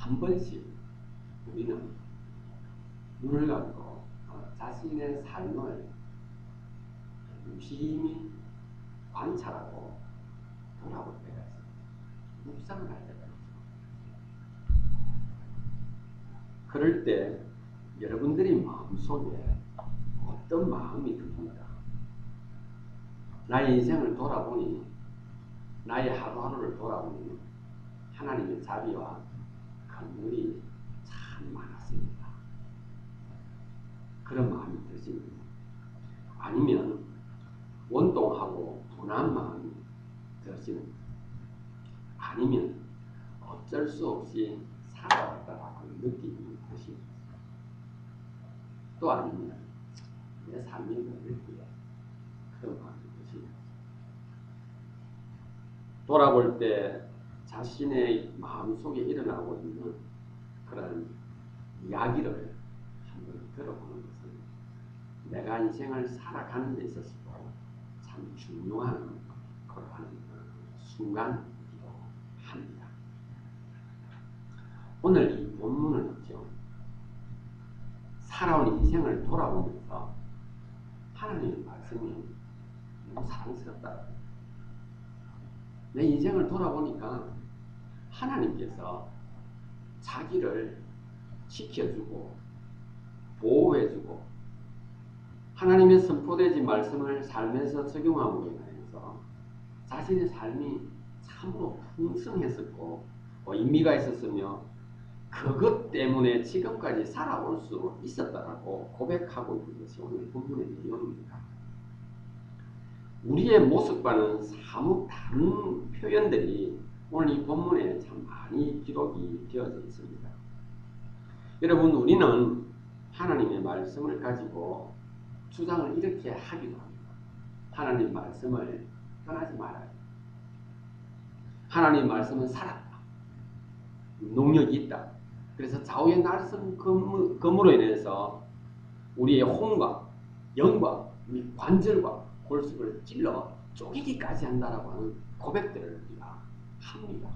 한 번씩 우리는 눈을 감고 자신의 삶을 유심히 관찰하고 돌아볼 때가 있습니다. 묵상을 할 때가 있습니다. 그럴 때 여러분들이 마음속에 어떤 마음이 듭니까? 나의 인생을 돌아보니, 나의 하루하루를 돌아보니 하나님의 자비와 긍휼이 참 많았습니다. 그런 마음이 드십니다. 아니면 원동하고 분한 마음이 드십니다. 아니면 어쩔 수 없이 살아왔다라고 느낌이 드십니다. 또 아니면 내 삶이 모를기에 그런 마음이 드십니다. 돌아볼 때 자신의 마음속에 일어나고 있는 그런 이야기를 한번 들어보는 것은 내가 인생을 살아가는 데 있어서도 참 중요한 그러한 순간이기도 합니다. 오늘 이 본문은요, 살아온 인생을 돌아보면서 하나님의 말씀이 너무 사랑스럽다. 내 인생을 돌아보니까 하나님께서 자기를 지켜주고 보호해주고 하나님의 선포되지 말씀을 삶에서 적용함으로 인하여서 자신의 삶이 참으로 풍성했었고 의미가 있었으며 그것 때문에 지금까지 살아올 수 있었다라고 고백하고 있는 것이 오늘 본문의 내용입니다. 우리의 모습과는 사뭇 다른 표현들이 오늘 이 본문에 참 많이 기록이 되어져 있습니다. 여러분, 우리는 하나님의 말씀을 가지고 주장을 이렇게 하기도 합니다. 하나님 말씀을 떠나지 말아야 돼. 하나님 말씀은 살았다. 능력이 있다. 그래서 좌우의 날선 검으로 인해서 우리의 혼과 영과 관절과 골수를 찔러 쪼개기까지 한다라고 하는 고백들을 우리가 합니다.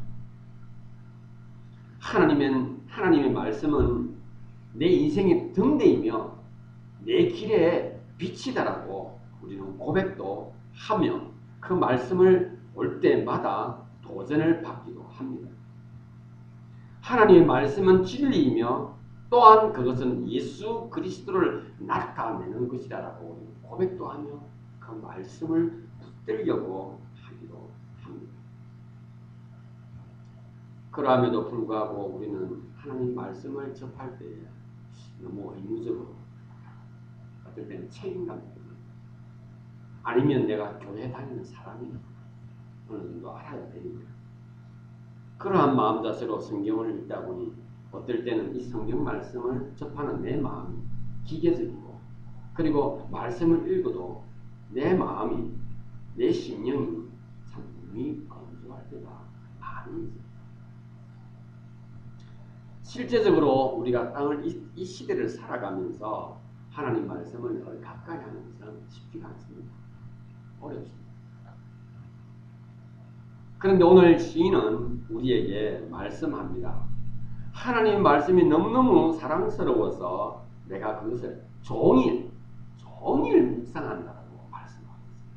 하나님의 말씀은 내 인생의 등대이며 내 길에 빛이다라고 우리는 고백도 하며 그 말씀을 올 때마다 도전을 받기도 합니다. 하나님의 말씀은 진리이며 또한 그것은 예수 그리스도를 나타내는 것이다라고 고백도 하며 그 말씀을 붙들려고 하기도 합니다. 그럼에도 불구하고 우리는 하나님 말씀을 접할 때 너무 의무적으로 어떨 때는 책임감 때문에 아니면 내가 교회 다니는 사람이니까 어느 정도 알아야 되니까 그러한 마음 자세로 성경을 읽다 보니 어떨 때는 이 성경 말씀을 접하는 내 마음이 기계적이고 그리고 말씀을 읽어도 내 마음이 내 심령이 참 몸이 건조할 때가 많이 있습니다. 실제적으로 우리가 이 시대를 살아가면서 하나님 말씀을 더 가까이 하는 것은 쉽지가 않습니다. 어렵습니다. 그런데 오늘 시인은 우리에게 말씀합니다. 하나님 말씀이 너무너무 사랑스러워서 내가 그것을 종일 묵상한다고 말씀하고 있습니다.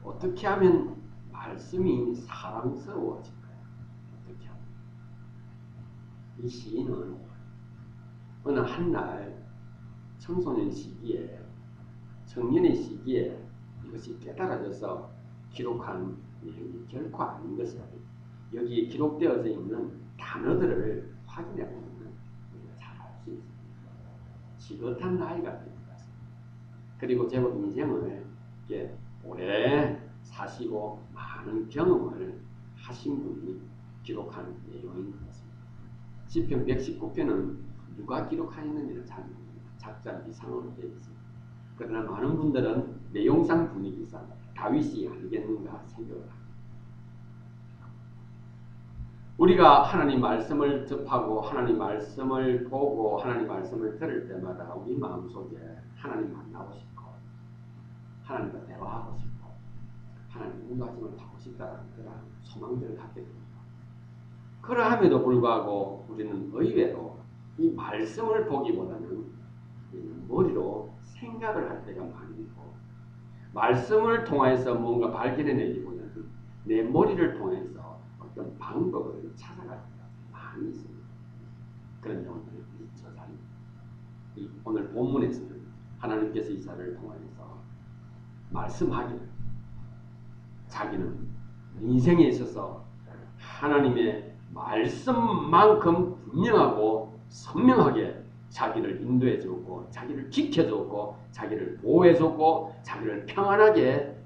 어떻게 하면 말씀이 사랑스러워질까요? 어떻게 하면? 이 시인은 어느 한날 청소년 시기에 청년의 시기에 이것이 깨달아져서 기록한 내용이 결코 아닌 것을 여기에 기록되어져 있는 단어들을 확인해 보면 우리가 잘 알 수 있습니다. 지긋한 나이가 된 것 같습니다. 그리고 제법 인생을 이렇게 오래 사시고 많은 경험을 하신 분이 기록한 내용인 것 같습니다. 시편 119편은 누가 기록하였는지를 잘 모릅니다. 작자 미상으로 되어 있습니다. 그러나 많은 분들은 내용상 분위기상 다윗이 아니겠는가 생각을 합니다. 우리가 하나님 말씀을 접하고 하나님 말씀을 보고 하나님 말씀을 들을 때마다 우리 마음속에 하나님 만나고 싶고 하나님과 대화하고 싶고 하나님 인도하심을 받고 싶다는 그런 소망들을 갖게 됩니다. 그러함에도 불구하고 우리는 의외로 이 말씀을 보기보다는 머리로 생각을 할 때가 많이 있고, 말씀을 통해서 뭔가 발견해내기보다는 내 머리를 통해서 어떤 방법을 찾아갈 때가 많이 있습니다. 그런데 오늘 본문에서는 하나님께서 이 사람을 통해서 말씀하기를, 자기는 인생에 있어서 하나님의 말씀만큼 분명하고 선명하게 자기를 인도해 주었고, 자기를 지켜 주었고, 자기를 보호해 주었고, 자기를 평안하게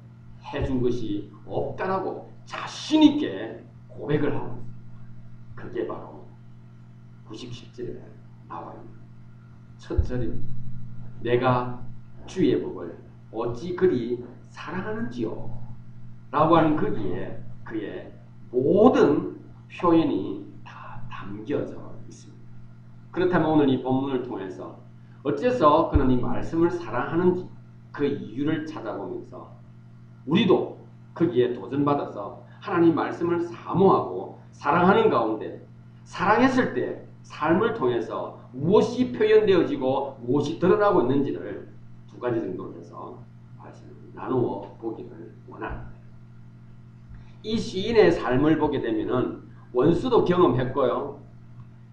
해준 것이 없다라고 자신 있게 고백을 하고 있습니다. 그게 바로 97절에 나와 있는 첫 절입니다. 내가 주의 법을 어찌 그리 사랑하는지요 라고 하는 거기에 그의 모든 표현이 다 담겨져 있습니다. 그렇다면 오늘 이 본문을 통해서 어째서 그는 이 말씀을 사랑하는지 그 이유를 찾아보면서 우리도 거기에 도전받아서 하나님 말씀을 사모하고 사랑하는 가운데 사랑했을 때 삶을 통해서 무엇이 표현되어지고 무엇이 드러나고 있는지를 두 가지 정도로 해서 말씀을 나누어 보기를 원합니다. 이 시인의 삶을 보게 되면은 원수도 경험했고요.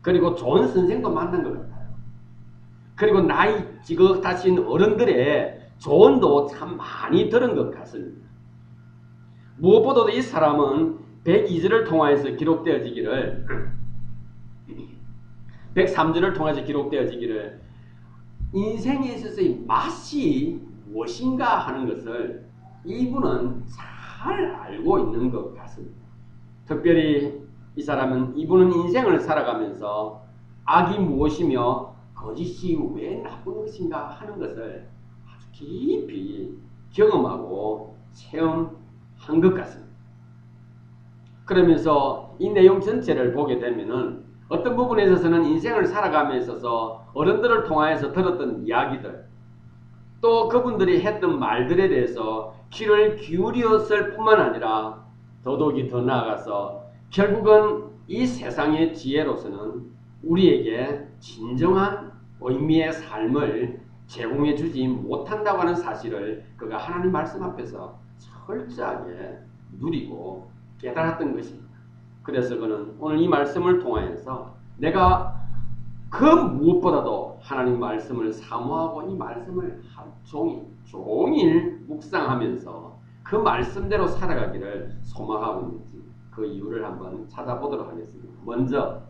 그리고 좋은 선생도 만난 것 같아요. 그리고 나이 지긋하신 어른들의 조언도 참 많이 들은 것 같습니다. 무엇보다도 이 사람은 102절을 통해서 기록되어지기를 103절을 통해서 기록되어지기를 인생에 있어서의 맛이 무엇인가 하는 것을 이분은 잘 알고 있는 것 같습니다. 특별히 이 사람은 이분은 인생을 살아가면서 악이 무엇이며 거짓이 왜 나쁜 것인가 하는 것을 아주 깊이 경험하고 체험한 것 같습니다. 그러면서 이 내용 전체를 보게 되면은 어떤 부분에 있어서는 인생을 살아감에 있어서 어른들을 통하여서 들었던 이야기들, 또 그분들이 했던 말들에 대해서 귀를 기울였을 뿐만 아니라 더더욱이 더 나아가서 결국은 이 세상의 지혜로서는 우리에게 진정한 의미의 삶을 제공해 주지 못한다고 하는 사실을 그가 하나님 말씀 앞에서 철저하게 누리고 깨달았던 것입니다. 그래서 그는 오늘 이 말씀을 통하여서 내가 그 무엇보다도 하나님 말씀을 사모하고 이 말씀을 종일 묵상하면서 그 말씀대로 살아가기를 소망하고 있는지 그 이유를 한번 찾아보도록 하겠습니다. 먼저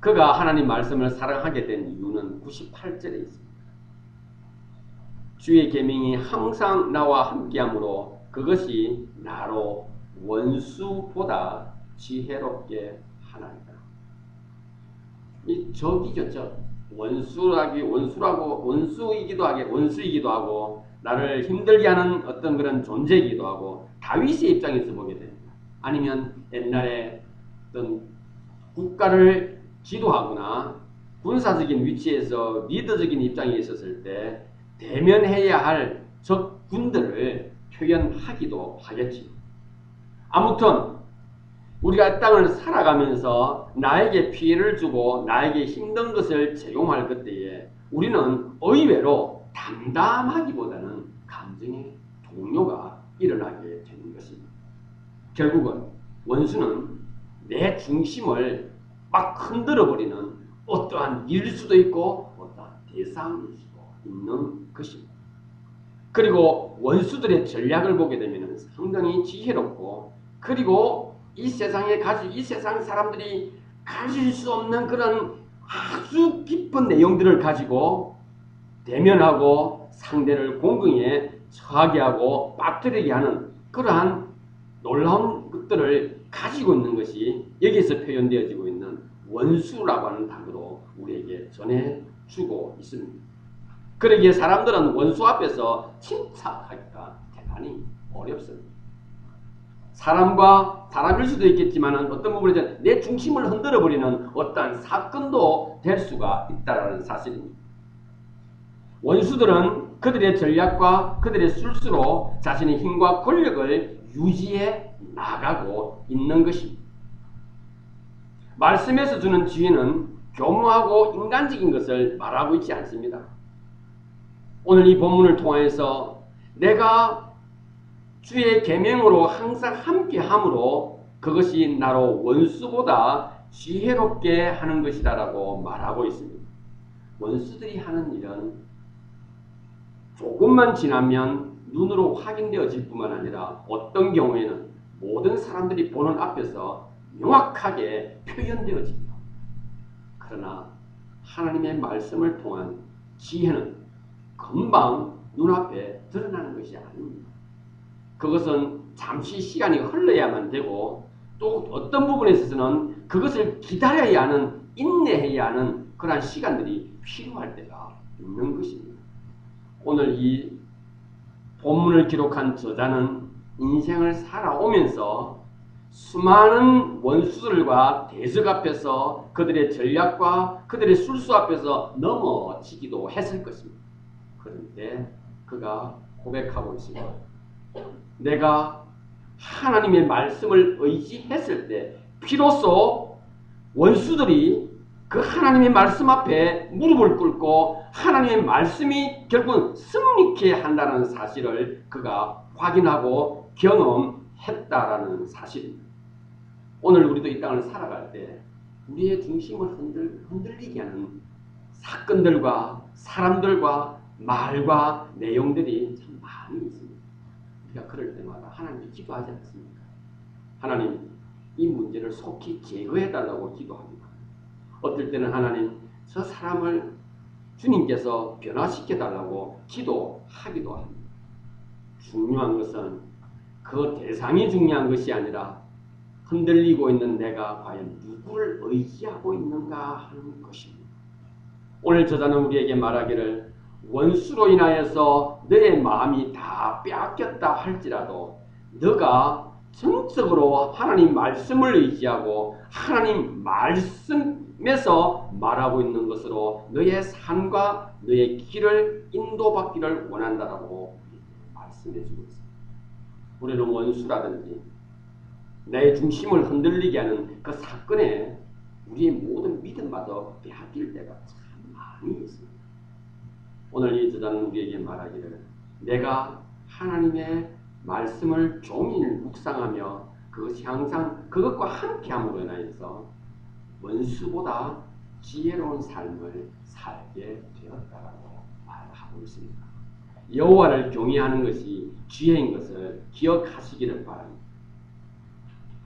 그가 하나님 말씀을 사랑하게 된 이유는 98절에 있습니다. 주의 계명이 항상 나와 함께하므로 그것이 나로 원수보다 지혜롭게 하나이다. 이 적이죠, 적. 원수이기도 하고 나를 힘들게 하는 어떤 그런 존재이기도 하고 다윗의 입장에서 보게 됩니다. 아니면 옛날에 어떤 국가를 지도하거나 군사적인 위치에서 리더적인 입장에 있었을 때 대면해야 할 적군들을 표현하기도 하겠지. 아무튼 우리가 땅을 살아가면서 나에게 피해를 주고 나에게 힘든 것을 제공할 그때에 우리는 의외로 담담하기보다는 감정의 동요가 일어나게 되는 것입니다. 결국은 원수는 내 중심을 막 흔들어버리는 어떠한 일일 수도 있고 어떠한 대상일 수도 있는 것입니다. 그리고 원수들의 전략을 보게 되면 상당히 지혜롭고, 그리고 이 세상 사람들이 가질 수 없는 그런 아주 깊은 내용들을 가지고 대면하고 상대를 공경에 처하게 하고 빠뜨리게 하는 그러한 놀라운 것들을 가지고 있는 것이 여기서 표현되어지고 있는 원수라고 하는 단어로 우리에게 전해주고 있습니다. 그러기에 사람들은 원수 앞에서 침착하기가 대단히 어렵습니다. 사람일 수도 있겠지만 어떤 부분에서 내 중심을 흔들어버리는 어떠한 사건도 될 수가 있다는 사실입니다. 원수들은 그들의 전략과 그들의 술수로 자신의 힘과 권력을 유지해 나가고 있는 것입니다. 말씀에서 주는 지혜는 교묘하고 인간적인 것을 말하고 있지 않습니다. 오늘 이 본문을 통해서 내가 주의 계명으로 항상 함께함으로 그것이 나로 원수보다 지혜롭게 하는 것이다라고 말하고 있습니다. 원수들이 하는 일은 조금만 지나면 눈으로 확인되어질 뿐만 아니라 어떤 경우에는 모든 사람들이 보는 앞에서 명확하게 표현되어집니다. 그러나 하나님의 말씀을 통한 지혜는 금방 눈앞에 드러나는 것이 아닙니다. 그것은 잠시 시간이 흘러야만 되고 또 어떤 부분에 있어서는 그것을 기다려야 하는, 인내해야 하는 그러한 시간들이 필요할 때가 있는 것입니다. 오늘 이 본문을 기록한 저자는 인생을 살아오면서 수많은 원수들과 대적 앞에서 그들의 전략과 그들의 술수 앞에서 넘어지기도 했을 것입니다. 그런데 그가 고백하고 있습니다. 내가 하나님의 말씀을 의지했을 때 비로소 원수들이 그 하나님의 말씀 앞에 무릎을 꿇고 하나님의 말씀이 결국은 승리케 한다는 사실을 그가 확인하고 경험했다라는 사실입니다. 오늘 우리도 이 땅을 살아갈 때 우리의 중심을 흔들리게 하는 사건들과 사람들과 말과 내용들이 참 많이 있습니다. 우리가 그럴 때마다 하나님께 기도하지 않습니까? 하나님, 이 문제를 속히 제거해달라고 기도합니다. 어떨 때는 하나님, 저 사람을 주님께서 변화시켜달라고 기도하기도 합니다. 중요한 것은 그 대상이 중요한 것이 아니라 흔들리고 있는 내가 과연 누구를 의지하고 있는가 하는 것입니다. 오늘 저자는 우리에게 말하기를 원수로 인하여서 너의 마음이 다 빼앗겼다 할지라도 너가 전적으로 하나님 말씀을 의지하고 하나님 말씀에서 말하고 있는 것으로 너의 삶과 너의 길을 인도받기를 원한다라고 말씀해 주고 있습니다. 우리는 원수라든지 내 중심을 흔들리게 하는 그 사건에 우리의 모든 믿음마저 빼앗길 때가 참 많이 있습니다. 오늘 이 저자는 우리에게 말하기를 내가 하나님의 말씀을 종일 묵상하며 그것이 항상 그것과 함께함으로 인하여서 원수보다 지혜로운 삶을 살게 되었다라고 말하고 있습니다. 여호와를 경외하는 것이 지혜인 것을 기억하시기를 바랍니다.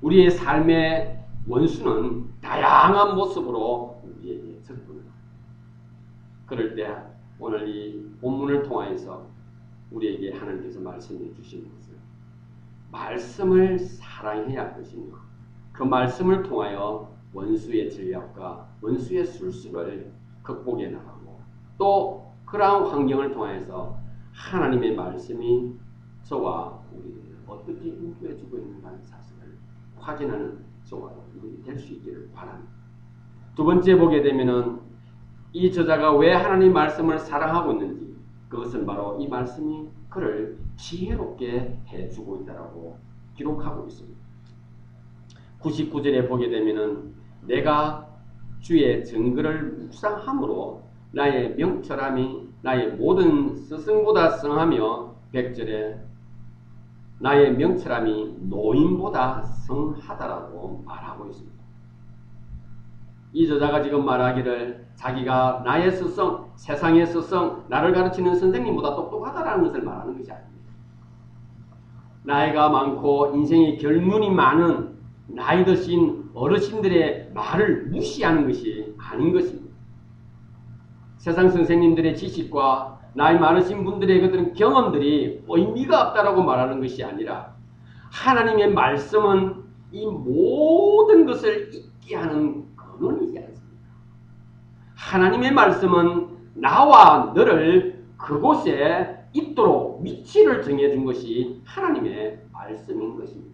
우리의 삶의 원수는 다양한 모습으로 우리에게 접근합니다. 그럴 때 오늘 이 본문을 통해서 우리에게 하나님께서 말씀해 주신 것을 말씀을 사랑해야 할 것이며 그 말씀을 통하여 원수의 전략과 원수의 술수를 극복해 나가고 또 그러한 환경을 통해서 하나님의 말씀이 저와 우리를 어떻게 인도해 주고 있는가 하는 사실을 확인하는 저와 여러분이 될 수 있기를 바랍니다. 두 번째 보게 되면은 이 저자가 왜 하나님 말씀을 사랑하고 있는지 그것은 바로 이 말씀이 그를 지혜롭게 해주고 있다라고 기록하고 있습니다. 99절에 보게 되면은 내가 주의 증거를 묵상함으로 나의 명철함이 나의 모든 스승보다 성하며 100절에 나의 명철함이 노인보다 성하다라고 말하고 있습니다. 이 저자가 지금 말하기를 자기가 나의 스승, 세상의 스승, 나를 가르치는 선생님보다 똑똑하다라는 것을 말하는 것이 아닙니다. 나이가 많고 인생의 결문이 많은 나이 드신 어르신들의 말을 무시하는 것이 아닌 것입니다. 세상 선생님들의 지식과 나이 많으신 분들의 그들은 경험들이 의미가 없다라고 말하는 것이 아니라 하나님의 말씀은 이 모든 것을 잊게 하는 근원이지 않습니까? 하나님의 말씀은 나와 너를 그곳에 있도록 위치를 정해준 것이 하나님의 말씀인 것입니다.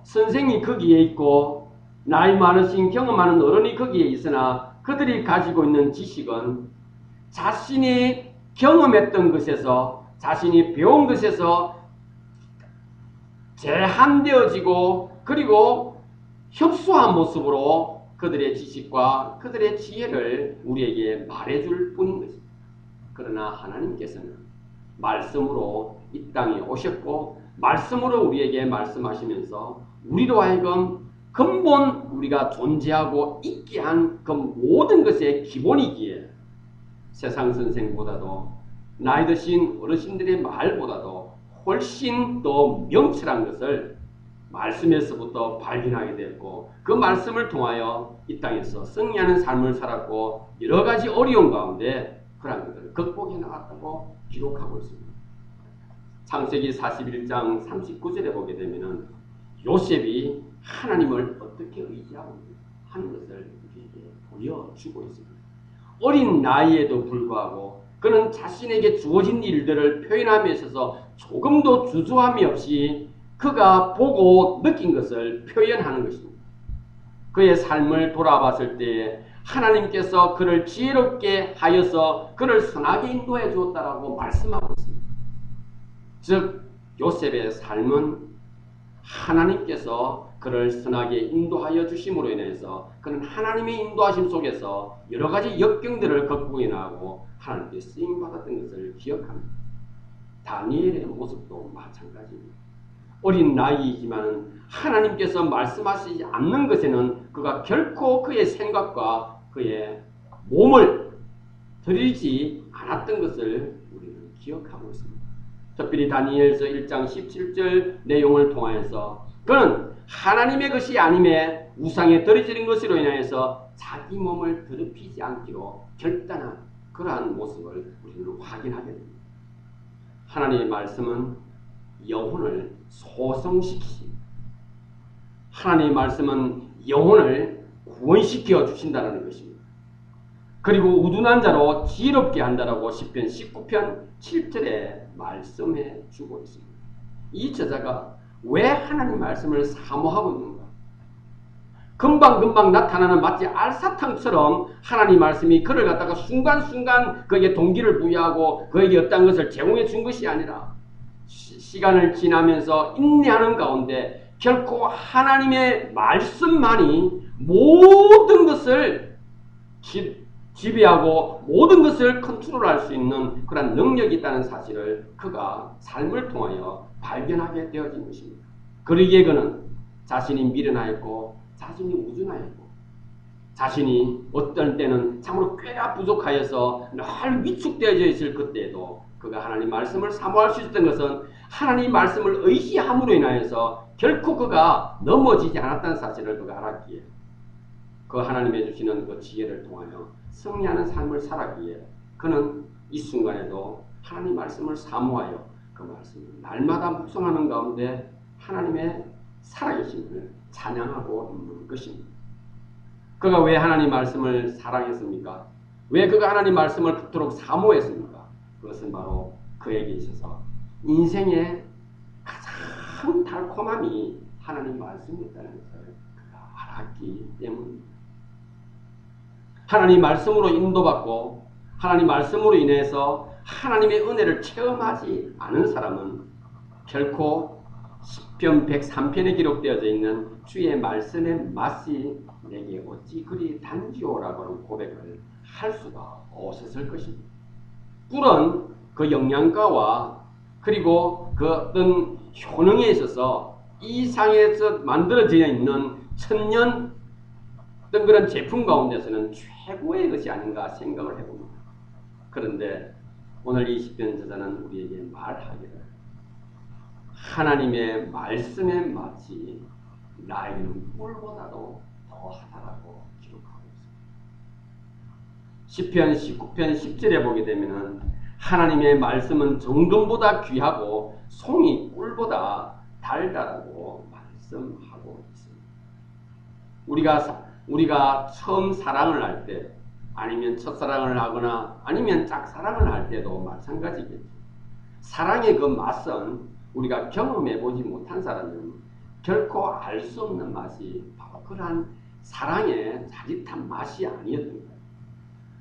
선생이 거기에 있고 나이 많으신 경험 많은 어른이 거기에 있으나 그들이 가지고 있는 지식은 자신이 경험했던 것에서 자신이 배운 것에서 제한되어지고 그리고 협소한 모습으로 그들의 지식과 그들의 지혜를 우리에게 말해줄 뿐인 것입니다. 그러나 하나님께서는 말씀으로 이 땅에 오셨고 말씀으로 우리에게 말씀하시면서 우리로 하여금 근본 우리가 존재하고 있게 한 그 모든 것의 기본이기에 세상 선생보다도 나이 드신 어르신들의 말보다도 훨씬 더 명철한 것을 말씀에서부터 발견하게 되었고 그 말씀을 통하여 이 땅에서 승리하는 삶을 살았고 여러 가지 어려운 가운데 그런 것들을 극복해 나갔다고 기록하고 있습니다. 창세기 41장 39절에 보게 되면은 요셉이 하나님을 어떻게 의지하고 하는 것을 우리에게 보여주고 있습니다. 어린 나이에도 불구하고 그는 자신에게 주어진 일들을 표현함에 있어서 조금도 주저함이 없이 그가 보고 느낀 것을 표현하는 것입니다. 그의 삶을 돌아봤을 때에 하나님께서 그를 지혜롭게 하여서 그를 선하게 인도해 주었다라고 말씀하고 있습니다. 즉 요셉의 삶은 하나님께서 그를 선하게 인도하여 주심으로 인해서 그는 하나님의 인도하심 속에서 여러 가지 역경들을 극복해 나가고 하나님께 쓰임받았던 것을 기억합니다. 다니엘의 모습도 마찬가지입니다. 어린 나이이지만 하나님께서 말씀하시지 않는 것에는 그가 결코 그의 생각과 그의 몸을 들이지 않았던 것을 우리는 기억하고 있습니다. 특별히 다니엘서 1장 17절 내용을 통하여서 그는 하나님의 것이 아님에 우상에 들여지는 것으로 인하여서 자기 몸을 더럽히지 않기로 결단한 그러한 모습을 우리는 확인하게 됩니다. 하나님의 말씀은 영혼을 소성시키십니다. 하나님의 말씀은 영혼을 구원시켜 주신다는 것입니다. 그리고 우둔한 자로 지혜롭게 한다라고 시편 19편 7절에 말씀해 주고 있습니다. 이 저자가 왜 하나님 말씀을 사모하고 있는가? 금방금방 나타나는 마치 알사탕처럼 하나님 말씀이 그를 갖다가 순간순간 그에게 동기를 부여하고 그에게 어떤 것을 제공해 준 것이 아니라 시간을 지나면서 인내하는 가운데 결코 하나님의 말씀만이 모든 것을 지배하고 모든 것을 컨트롤할 수 있는 그런 능력이 있다는 사실을 그가 삶을 통하여 발견하게 되어진 것입니다. 그러기에 그는 자신이 미련하였고 자신이 우둔하였고 자신이 어떤 때는 참으로 꽤나 부족하여서 늘 위축되어져 있을 그때에도 그가 하나님 말씀을 사모할 수 있었던 것은 하나님 말씀을 의지함으로 인하여서 결코 그가 넘어지지 않았다는 사실을 그가 알았기에 그 하나님의 주시는 그 지혜를 통하여 승리하는 삶을 살았기에 그는 이 순간에도 하나님 말씀을 사모하여 그 말씀을 날마다 묵상하는 가운데 하나님의 살아계심을 찬양하고 있는 것입니다. 그가 왜 하나님 말씀을 사랑했습니까? 왜 그가 하나님 말씀을 그토록 사모했습니까? 그것은 바로 그에게 있어서 인생의 가장 달콤함이 하나님 말씀이었다는 것을 그가 알았기 때문입니다. 하나님 말씀으로 인도받고 하나님 말씀으로 인해서 하나님의 은혜를 체험하지 않은 사람은 결코 시편 103편에 기록되어져 있는 주의 말씀의 맛이 내게 어찌 그리 단지오라고 하는 고백을 할 수가 없었을 것입니다. 꿀은 그 영양가와 그리고 그 어떤 효능에 있어서 이 상에서 만들어져 있는 천년 어떤 그런 제품 가운데서는 최고의 것이 아닌가 생각을 해봅니다. 그런데 오늘 이 시편 저자는 우리에게 말하기를 하나님의 말씀의 맛이 나에게는 꿀보다도 더하다라고 기록하고 있습니다. 시편 19편 10절에 보게 되면은 하나님의 말씀은 정금보다 귀하고 송이 꿀보다 달다라고 말씀하고 있습니다. 우리가 처음 사랑을 할 때 아니면 첫사랑을 하거나 아니면 짝사랑을 할 때도 마찬가지겠죠. 사랑의 그 맛은 우리가 경험해 보지 못한 사람은 결코 알 수 없는 맛이 바로 그러한 사랑의 자릿한 맛이 아니었던 거예요.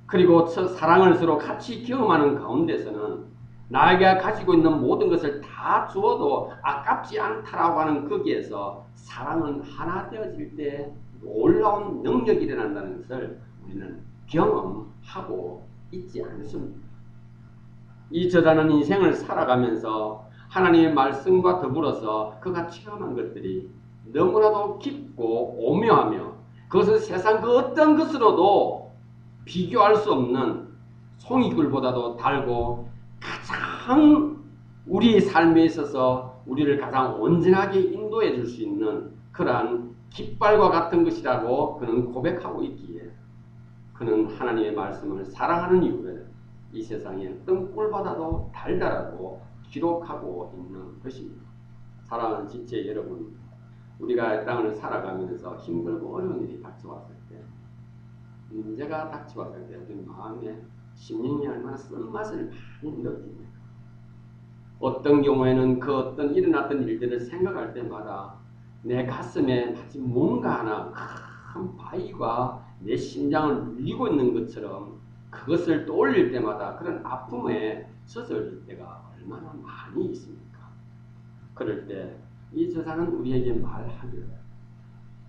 그리고 첫 사랑을 서로 같이 경험하는 가운데서는 나에게 가지고 있는 모든 것을 다 주어도 아깝지 않다라고 하는 거기에서 사랑은 하나 되어질 때 놀라운 능력이 일어난다는 것을 우리는 경험하고 있지 않습니다. 이 저자는 인생을 살아가면서 하나님의 말씀과 더불어서 그가 체험한 것들이 너무나도 깊고 오묘하며 그것은 세상 그 어떤 것으로도 비교할 수 없는 송이꿀보다도 달고 가장 우리의 삶에 있어서 우리를 가장 온전하게 인도해 줄 수 있는 그러한 깃발과 같은 것이라고 그는 고백하고 있기에 그는 하나님의 말씀을 사랑하는 이유를 이 세상에 어떤 꿀보다도 달달하고 기록하고 있는 것입니다. 사랑하는 지체 여러분, 우리가 이 땅을 살아가면서 힘들고 어려운 일이 닥쳐왔을 때, 문제가 닥쳐왔을 때 우리 마음에 심령이 얼마나 쓴맛을 많이 느낍니까? 어떤 경우에는 그 어떤 일어났던 일들을 생각할 때마다 내 가슴에 마치 뭔가 하나 큰 바위가 내 심장을 눌리고 있는 것처럼 그것을 떠올릴 때마다 그런 아픔에 젖을 때가 얼마나 많이 있습니까? 그럴 때 이 저자는 우리에게 말하기를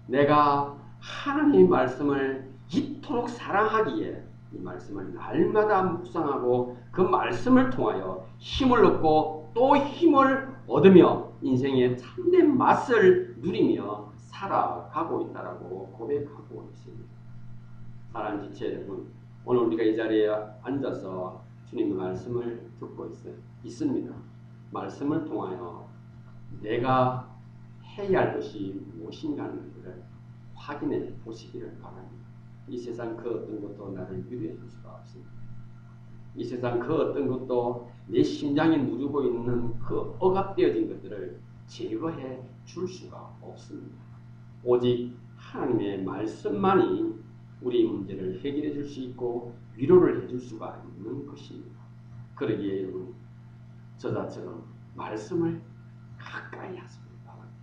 내가 하나님의 말씀을 이토록 사랑하기에 이 말씀을 날마다 묵상하고 그 말씀을 통하여 힘을 얻고 또 힘을 얻으며 인생의 참된 맛을 누리며 살아가고 있다라고 고백하고 있습니다. 사랑하는 지체 여러분, 오늘 우리가 이 자리에 앉아서 주님의 말씀을 듣고 있습니다. 말씀을 통하여 내가 해야 할 것이 무엇인가 하는 것을 확인해 보시기를 바랍니다. 이 세상 그 어떤 것도 나를 위로해 줄 수가 없습니다. 이 세상 그 어떤 것도 내 심장이 누르고 있는 그 억압되어진 것들을 제거해 줄 수가 없습니다. 오직 하나님의 말씀만이 우리 문제를 해결해 줄 수 있고 위로를 해줄 수가 있는 것입니다. 그러기에 여러분, 저자처럼 말씀을 가까이 하시기 바랍니다.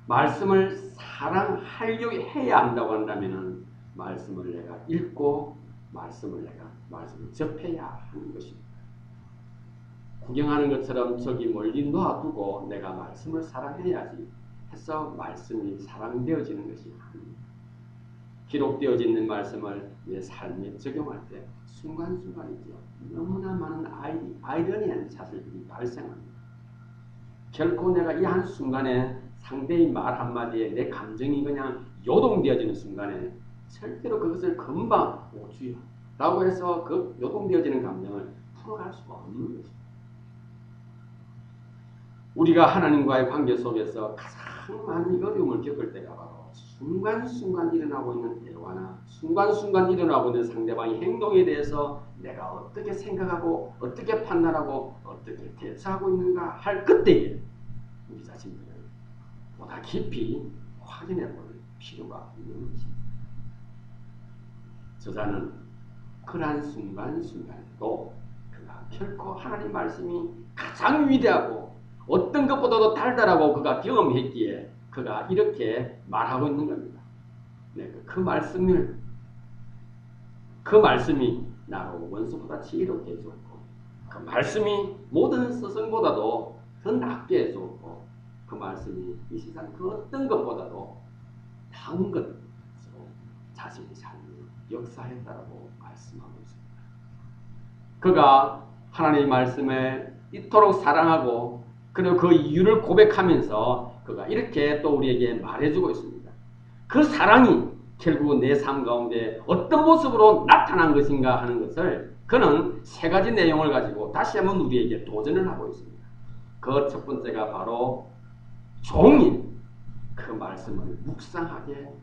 말씀을 사랑하려고 해야 한다고 한다면 말씀을 내가 읽고 말씀을 접해야 하는 것입니다. 구경하는 것처럼 저기 멀리 놔두고 내가 말씀을 사랑해야지 해서 말씀이 사랑되어지는 것이 아닙니다. 기록되어지는 말씀을 내 삶에 적용할 때 순간순간이죠. 너무나 많은 아이러니한 사실들이 발생합니다. 결코 내가 이 한순간에 상대의 말 한마디에 내 감정이 그냥 요동되어지는 순간에 절대로 그것을 금방 오주요 라고 해서 그 요동되어지는 감정을 풀어갈 수가 없는 것입니다. 우리가 하나님과의 관계 속에서 가장 많은 어려움을 겪을 때가 바로 순간순간 일어나고 있는 대화나 순간순간 일어나고 있는 상대방의 행동에 대해서 내가 어떻게 생각하고 어떻게 판단하고 어떻게 대처하고 있는가 할 그때에 우리 자신들을 보다 깊이 확인해 볼 필요가 있는 것입니다. 저자는 그러한 순간순간에도 그가 결코 하나님 말씀이 가장 위대하고 어떤 것보다도 달달하고 그가 경험했기에 그가 이렇게 말하고 있는 겁니다. 네, 그 말씀이 나로 원수보다 지혜롭게 해주었고 그 말씀이 모든 스승보다도 더 낫게 해주었고 그 말씀이 이 세상 그 어떤 것보다도 다른 것으로 자신의 삶을 역사했다라고 말씀하고 있습니다. 그가 하나님의 말씀을 이토록 사랑하고 그리고 그 이유를 고백하면서 그가 이렇게 또 우리에게 말해주고 있습니다. 그 사랑이 결국 내 삶 가운데 어떤 모습으로 나타난 것인가 하는 것을 그는 세 가지 내용을 가지고 다시 한번 우리에게 도전을 하고 있습니다. 그 첫 번째가 바로 종일 그 말씀을 묵상하게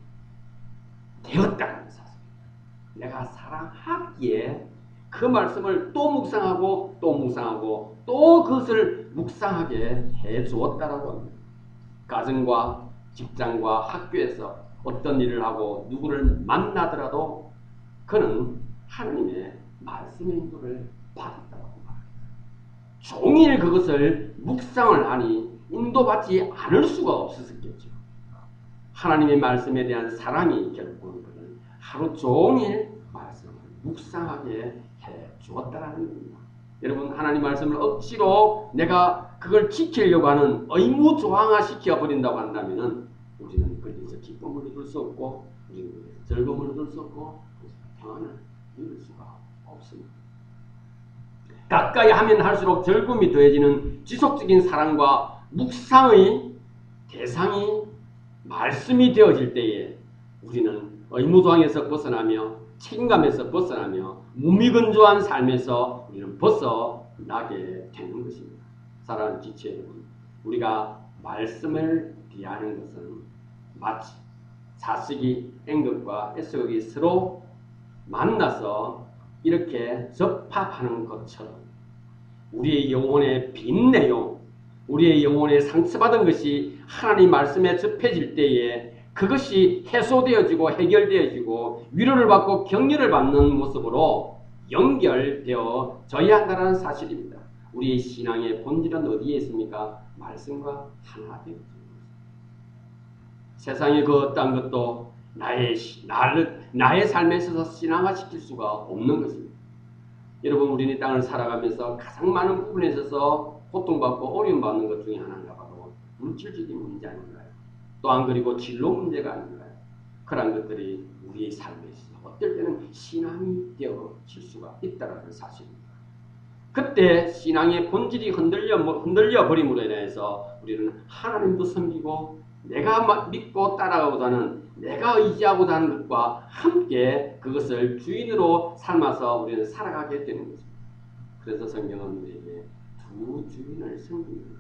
되었다는 사실입니다. 내가 사랑하기에 그 말씀을 또 묵상하고 또 묵상하고 또 그것을 묵상하게 해주었다라고 합니다. 가정과 직장과 학교에서 어떤 일을 하고 누구를 만나더라도 그는 하나님의 말씀의 인도를 받았다고 말합니다. 종일 그것을 묵상을 하니 인도받지 않을 수가 없었겠죠. 하나님의 말씀에 대한 사랑이 결국은 그는 하루 종일 말씀을 묵상하게 해주었다라는 겁니다. 여러분, 하나님 말씀을 억지로 내가 그걸 지키려고 하는 의무조항화 시켜버린다고 한다면 우리는 거기서 기쁨을 얻을 수 없고 우리는 즐거움을 얻을 수 없고 평안을 이룰 수가 없습니다. 가까이 하면 할수록 즐거움이 더해지는 지속적인 사랑과 묵상의 대상이 말씀이 되어질 때에 우리는 의무조항에서 벗어나며 책임감에서 벗어나며 무미건조한 삶에서 우리는 벗어나게 되는 것입니다. 사랑하는 지체 여러분, 우리가 말씀을 대하는 것은 마치 사식이 N극과 S극이 서로 만나서 이렇게 접합하는 것처럼 우리의 영혼의 빈 내용, 우리의 영혼에 상처받은 것이 하나님 말씀에 접해질 때에 그것이 해소되어지고 해결되어지고 위로를 받고 격려를 받는 모습으로 연결되어져야 한다는 사실입니다. 우리의 신앙의 본질은 어디에 있습니까? 말씀과 하나 되어지는 것입니다. 세상의 그 어떤 것도 나의 삶에 있어서 신앙화시킬 수가 없는 것입니다. 여러분, 우리는 이 땅을 살아가면서 가장 많은 부분에 있어서 고통받고 어려움받는 것 중에 하나인가 바로 물질적인 문제 아닌가요? 또한 그리고 진로 문제가 아닌가요? 그런 것들이 우리의 삶에 있어서 어떨 때는 신앙이 되어질 수가 있다는 사실입니다. 그때 신앙의 본질이 흔들려 버림으로 인해서 우리는 하나님도 섬기고 내가 믿고 따라가고자 하는 내가 의지하고자 하는 것과 함께 그것을 주인으로 삼아서 우리는 살아가게 되는 것입니다. 그래서 성경은 우리에게 두 주인을 섬기면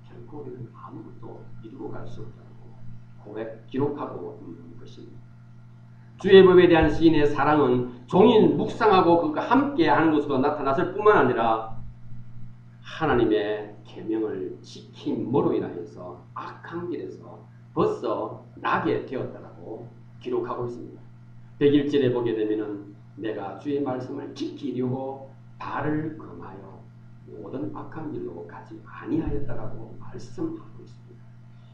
결코 우리는 아무것도 이루고 갈 수 없다고 기록하고 있는 것입니다. 주의 법에 대한 시인의 사랑은 종일 묵상하고 그것과 함께 하는 것으로 나타났을 뿐만 아니라 하나님의 계명을 지킴으로 인하여서 악한 길에서 벗어나게 되었다라고 기록하고 있습니다. 101절에 보게 되면은 내가 주의 말씀을 지키려고 발을 금하여 모든 악한 길로 가지 아니하였다라고 말씀하고 있습니다.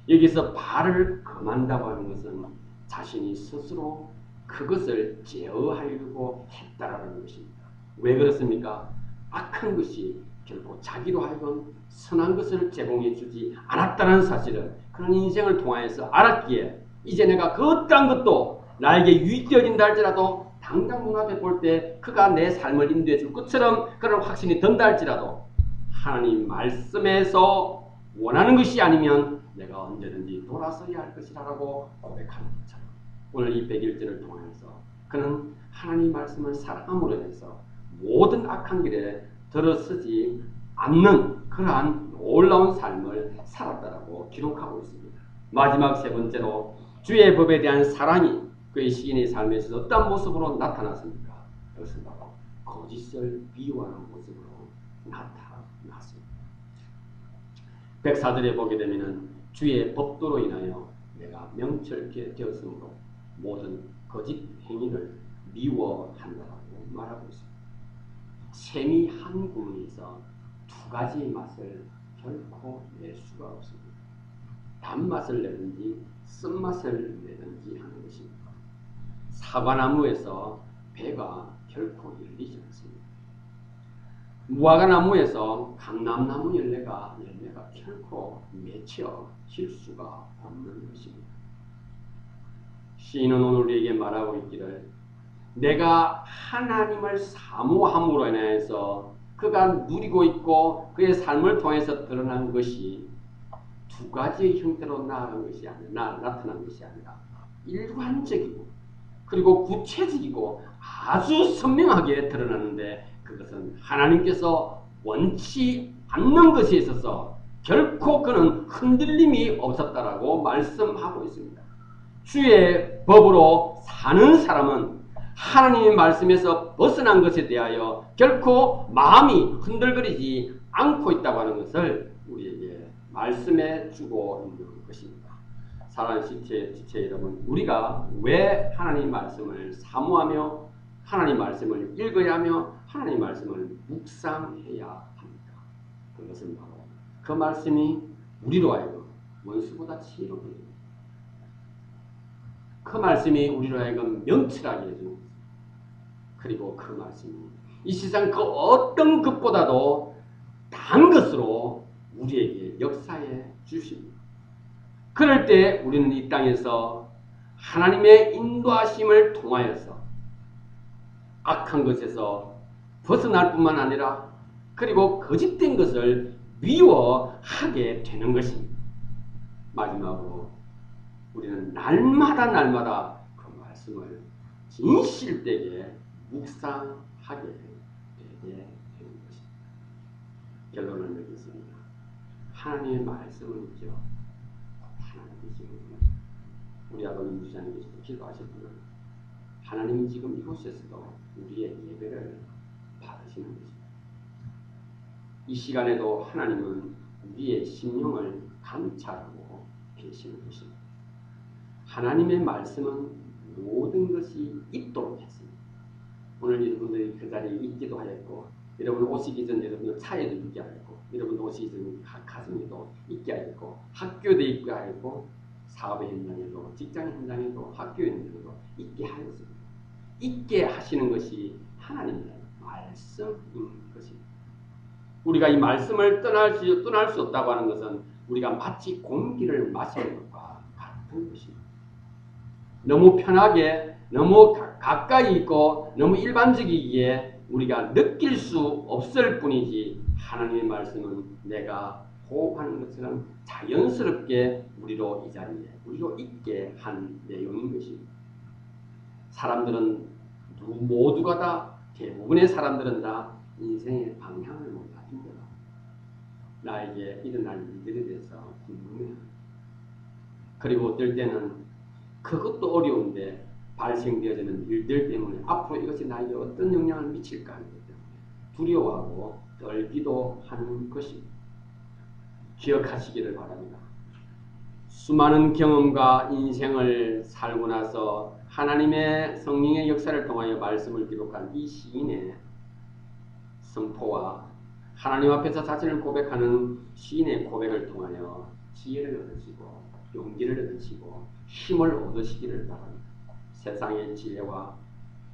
여기서 발을 금한다고 하는 것은 자신이 스스로 그것을 제어하려고 했다라는 것입니다. 왜 그렇습니까? 악한 것이 결코 자기로 하여금 선한 것을 제공해 주지 않았다는 사실을 그런 인생을 통하여서 알았기에 이제 내가 그 어떠한 것도 나에게 유익되어진다 할지라도 당장 눈앞에 볼 때 그가 내 삶을 인도해 줄 것처럼 그런 확신이 든다 할지라도 하나님 말씀에서 원하는 것이 아니면 내가 언제든지 돌아서야 할 것이라고 고백하는 것처럼 오늘 이 101절을 통해서 그는 하나님 말씀을 사랑함으로 인해서 모든 악한 길에 들어서지 않는 그러한 놀라운 삶을 살았다라고 기록하고 있습니다. 마지막 세 번째로 주의 법에 대한 사랑이 그의 시인의 삶에 있어서 어떤 모습으로 나타났습니까? 그것은 바로 거짓을 비유하는 모습으로 나타났습니다. 104절에 보게 되면 주의 법도로 인하여 내가 명철케 되었으므로 모든 거짓 행위를 미워한다라고 말하고 있습니다. 샘이 한 구멍에서 두 가지의 맛을 결코 낼 수가 없습니다. 단맛을 내든지 쓴맛을 내든지 하는 것입니다. 사과나무에서 배가 결코 열리지 않습니다. 무화과나무에서 감람나무 열매가 결코 맺혀질 수가 없는 것입니다. 시인은 오늘 우리에게 말하고 있기를 내가 하나님을 사모함으로 인해서 그가 누리고 있고 그의 삶을 통해서 드러난 것이 두 가지의 형태로 나타난 것이 아니라 일관적이고 그리고 구체적이고 아주 선명하게 드러나는데 그것은 하나님께서 원치 않는 것에 있어서 결코 그는 흔들림이 없었다라고 말씀하고 있습니다. 주의 법으로 사는 사람은 하나님의 말씀에서 벗어난 것에 대하여 결코 마음이 흔들거리지 않고 있다고 하는 것을 우리에게 말씀해 주고 있는 것입니다. 사랑하는 지체 여러분, 우리가 왜 하나님 말씀을 사모하며 하나님 말씀을 읽어야 하며 하나님 말씀을 묵상해야 합니까? 그것은 바로 그 말씀이 우리로 하여금 원수보다 지혜롭게 됩니다. 그 말씀이 우리로 하여금 명철하게 해줍니다. 그리고 그 말씀이 이 세상 그 어떤 것보다도 다른 것으로 우리에게 역사해 주십니다. 그럴 때 우리는 이 땅에서 하나님의 인도하심을 통하여서 악한 것에서 벗어날 뿐만 아니라 그리고 거짓된 것을 미워하게 되는 것입니다. 마지막으로 우리는 날마다 그 말씀을 진실되게 묵상하게 되게 되는 것입니다. 결론을 맺겠습니다. 하나님의 말씀은요, 하나님이 지금 우리 아버님 주장님께서도 기도하셨지만 하나님이 지금 이곳에서도 우리의 예배를 받으시는 것입니다. 이 시간에도 하나님은 우리의 심령을 감찰하고 계시는 것입니다. 하나님의 말씀은 모든 것이 있도록 했습니다. 오늘 여러분들이 그 자리에 있기도 하였고, 여러분 오시기 전 여러분 차에도 있게 하였고, 여러분 오시기 전 가슴에도 있게 하였고, 학교도 있게 하였고, 사업의 현장에도, 직장 현장에도, 학교 현장에도 있게 하였습니다. 있게 하시는 것이 하나님의 말씀인 것입니다. 우리가 이 말씀을 떠날 수 없다고 하는 것은 우리가 마치 공기를 마시는 것과 같은 것입니다. 너무 편하게, 너무 가까이 있고 너무 일반적이기에 우리가 느낄 수 없을 뿐이지 하나님의 말씀은 내가 호흡하는 것처럼 자연스럽게 우리로 이 자리에 우리로 있게 한 내용인 것입니다. 사람들은 모두가 다 대부분의 사람들은 다 인생의 방향을 몰라 힘들어. 나에게 일어날 일들에 대해서 궁금해합니다. 그리고 어떨 때는 그것도 어려운데 발생되어지는 일들 때문에 앞으로 이것이 나에게 어떤 영향을 미칠까 하는 것 때문에 두려워하고 떨기도 하는 것입니다. 기억하시기를 바랍니다. 수많은 경험과 인생을 살고 나서 하나님의 성령의 역사를 통하여 말씀을 기록한 이 시인의 선포와 하나님 앞에서 자신을 고백하는 시인의 고백을 통하여 지혜를 얻으시고 용기를 얻으시고 힘을 얻으시기를 바랍니다. 세상의 지혜와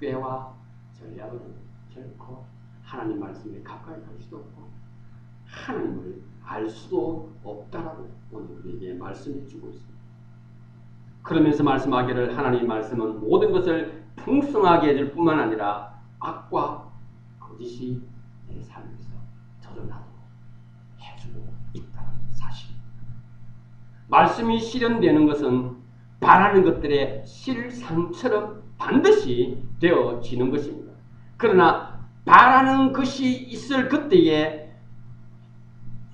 꾀와 전략은 결코 하나님 말씀에 가까이 갈 수도 없고 하나님을 알 수도 없다라고 오늘 우리에게 말씀해 주고 있습니다. 그러면서 말씀하기를 하나님 말씀은 모든 것을 풍성하게 해줄 뿐만 아니라 악과 거짓이 내 삶에서 드러나도록 해주고 있다는 사실입니다. 말씀이 실현되는 것은 바라는 것들의 실상처럼 반드시 되어지는 것입니다. 그러나 바라는 것이 있을 그때에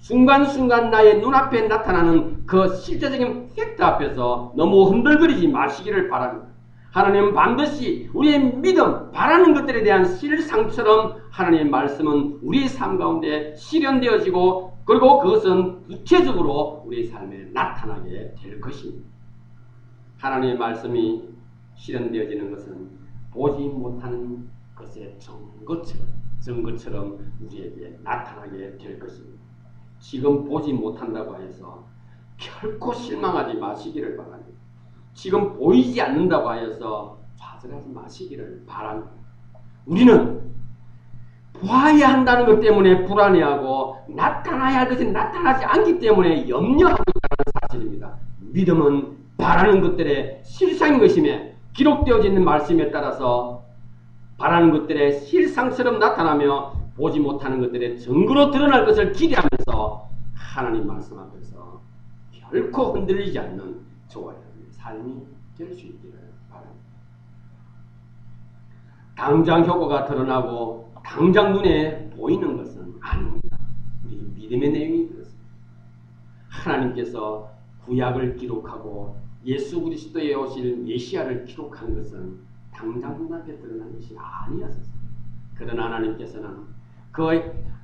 순간순간 나의 눈앞에 나타나는 그 실제적인 팩트 앞에서 너무 흔들거리지 마시기를 바랍니다. 하나님은 반드시 우리의 믿음, 바라는 것들에 대한 실상처럼 하나님의 말씀은 우리의 삶 가운데 실현되어지고 그리고 그것은 구체적으로 우리의 삶에 나타나게 될 것입니다. 하나님의 말씀이 실현되어지는 것은 보지 못하는 것의 증거처럼 우리에게 나타나게 될 것입니다. 지금 보지 못한다고 해서 결코 실망하지 마시기를 바랍니다. 지금 보이지 않는다고 하여서 좌절하지 마시기를 바랍니다. 우리는 보아야 한다는 것 때문에 불안해하고 나타나야 할 것이 나타나지 않기 때문에 염려하고 있다는 사실입니다. 믿음은 바라는 것들의 실상인 것임에 기록되어져 있는 말씀에 따라서 바라는 것들의 실상처럼 나타나며 보지 못하는 것들의 증거로 드러날 것을 기대하면서 하나님 말씀 앞에서 결코 흔들리지 않는 저와 여러분의 삶이 될 수 있기를 바랍니다. 당장 효과가 드러나고 당장 눈에 보이는 것은 아닙니다. 우리 믿음의 내용이 그렇습니다. 하나님께서 구약을 기록하고 예수 그리스도의 오실 메시아를 기록한 것은 당장 눈앞에 드러난 것이 아니었습니다. 그러나 하나님께서는 그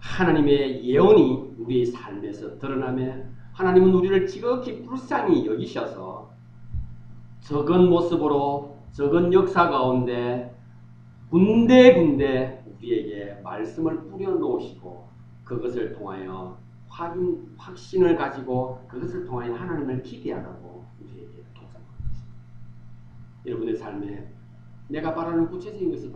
하나님의 예언이 우리의 삶에서 드러나며 하나님은 우리를 지극히 불쌍히 여기셔서 적은 모습으로 적은 역사 가운데 군데군데 우리에게 말씀을 뿌려놓으시고 그것을 통하여 확신을 가지고 그것을 통하여 하나님을 기대하라고 우리에게 도전합니다. 여러분의 삶에 내가 바라는 구체적인 것이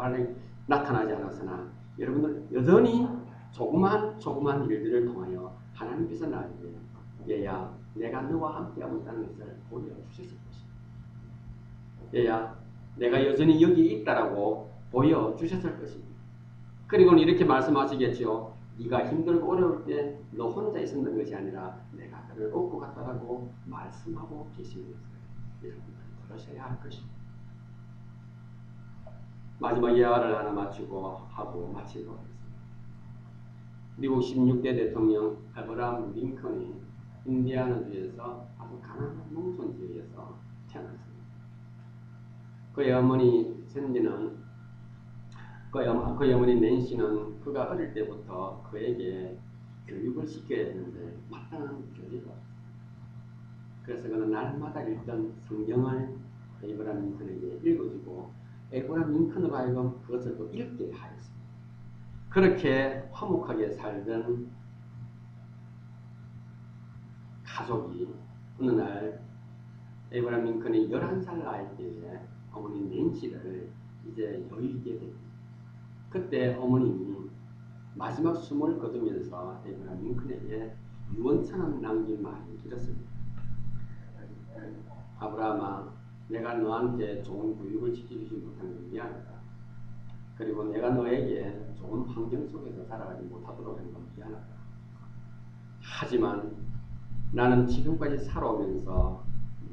나타나지 않았으나 여러분들 여전히 조그만 일들을 통하여 하나님께서 나에게 얘야 내가 너와 함께하고 있다는 것을 보여주셨을 것입니다. 얘야, 내가 여전히 여기 있다라고 보여주셨을 것입니다. 그리고는 이렇게 말씀하시겠죠. 네가 힘들고 어려울 때 너 혼자 있었던 것이 아니라 내가 그를 업고 갔다라고 말씀하고 계시는 것을 여러분들 들으셔야 할 것입니다. 마지막 예화를 하나 하고 마치도록 하겠습니다. 미국 16대 대통령 아브라함 링컨이 인디아나주에서 아주 가난한 농촌 지역에서 태어났습니다. 그의 어머니 샌디는 그의 어머니 낸시는 그가 어릴 때부터 그에게 교육을 시켜야 되는데 마땅한 교리가 없었습니다. 그래서 그는 날마다 읽던 성경을 에이브라함 링컨에게 읽어주고 에이브라함 링컨으로 하여금 그것을 또 읽게 하였습니다. 그렇게 화목하게 살던 가족이 어느 날 에이브라함 링컨이 11살 나이 때에 어머니 낸시를 이제 여의게 됩니다. 그때 어머님이 마지막 숨을 거두면서 에이브라함 링컨에게 유언처럼 남긴 말이 이렇습니다. 아브라함아, 내가 너한테 좋은 교육을 지켜주지 못한 게 미안하다. 그리고 내가 너에게 좋은 환경 속에서 살아가지 못하도록 한 건 미안하다. 하지만 나는 지금까지 살아오면서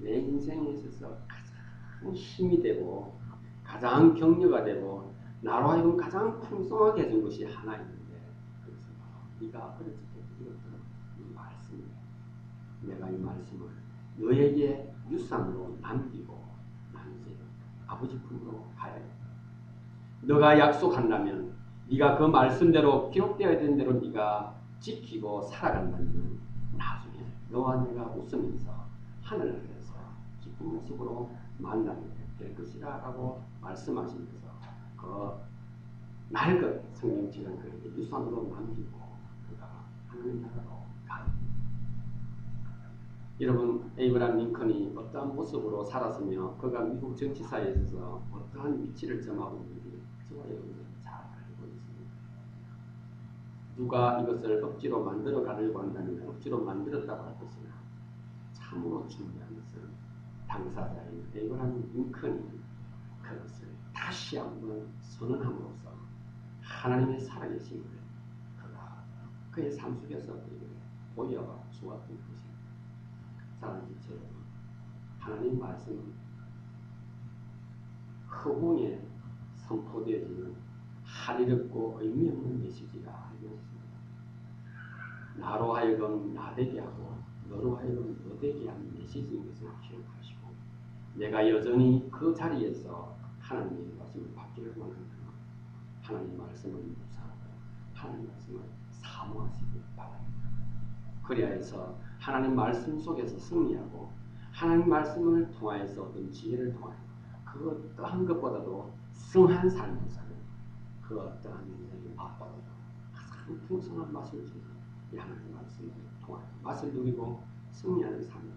내 인생에 있어서 가장 힘이 되고 가장 격려가 되고 나로 하여금 가장 풍성하게 해준 것이 하나 있는데 그래서 네가 어렸을 때 읽었던 이 말씀이야. 내가 이 말씀을 너에게 유산으로 남기고 나는 이제 아버지 품으로 가야 돼. 너가 약속한다면 네가 그 말씀대로 기록되어야 되는 대로 네가 지키고 살아간다면 나중에 너와 내가 웃으면서 하늘나라에서 기쁜 모습으로 만나게 될 것이라 라고 말씀하시면서 그 낡은 성경책을 그렇게 유산으로 남기고 그가 하나님 나라로 가요. 여러분, 에이브라함 링컨이 어떠한 모습으로 살았으며 그가 미국 정치사에 있어서 어떠한 위치를 점하고 있는지 저와 여러분은 잘 알고 있습니다. 누가 이것을 억지로 만들어 가려고 한다면 억지로 만들었다고 할 것이나 참으로 중요한 것은 당사자인 에이브라함 링컨이 그것을 다시 한번 선언함으로써 하나님의 살아계심을 그가 그의 삶 속에서 보여주었던 것입니다. 사랑하는 지체 여러분, 하나님 말씀은 허공에 선포되어지는 한이롭고 의미 없는 메시지가 아니었습니다. 나로 하여금 나되게 하고 너로 하여금 너되게 하는 메시지인 것을 기억하시고 내가 여전히 그 자리에서 하나님의 말씀을 받기를 원한다면 하나님 말씀을 묵상하고 하나님 말씀을 사모하시기 바랍니다. 그리하여서 하나님 말씀 속에서 승리하고 하나님 말씀을 통하여서 얻은 지혜를 통하여 그 어떠한 것보다도 승한 삶을 사는 그 어떠한 인생의 맛보다도 가장 풍성한 맛을 주는 이 하나님 말씀을 통하여 맛을 누리고 승리하는 삶을